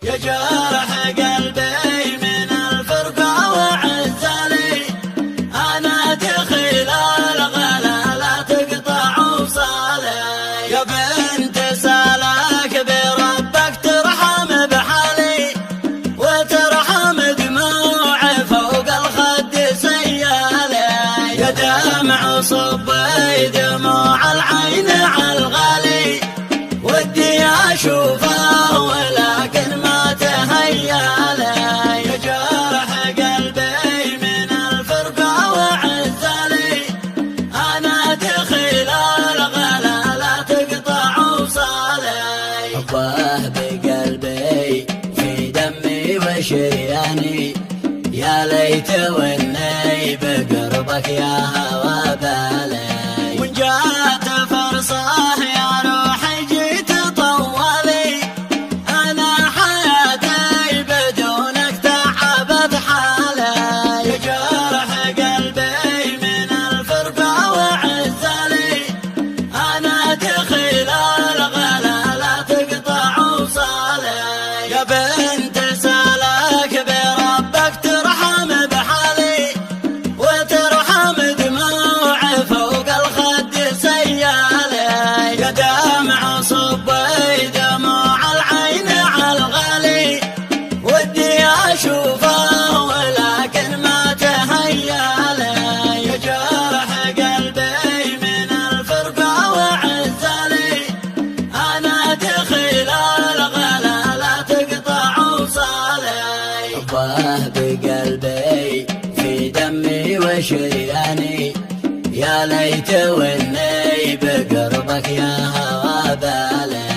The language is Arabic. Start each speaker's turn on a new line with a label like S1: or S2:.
S1: يا جرح قلبي من الفرقة وعزلي، أنا دخيل الغلا لا تقطع وصالي. يا بنت سالك بربك ترحم بحالي، وترحم دموعي فوق الخد سيالي. يا دمع صبي دموع العين عالغالي، ودي أشوفه ولكن ما تهيالي. يا جرح قلبي من الفرقة وعزلي، أنا دخيل الغلا لا تقطع وصالي. حبه بقلبي في دمي وشرياني، يا ليت واني بقربك يا هوى بالي. وان جات فرصة يا روحي جيت طولي، أنا حياتي بدونك تعبت حالي. يا جرح قلبي من الفرقة وعزلي، أنا دخيل الغلا لا تقطع وصالي. يا بنت سالك بربك ترحم بحالي، وترحم دموعي فوق الخد سيالي. يا دمع صبي دموع العين عالغالي، ودي أشوفه ولكن ما تهيالي. يا جرح قلبي من الفرقة وعزلي، أنا دخيل الغلا لا تقطع وصالي. حبه بقلبي في دمي وشرياني، يا ليت واني بقربك يا هوى بالي.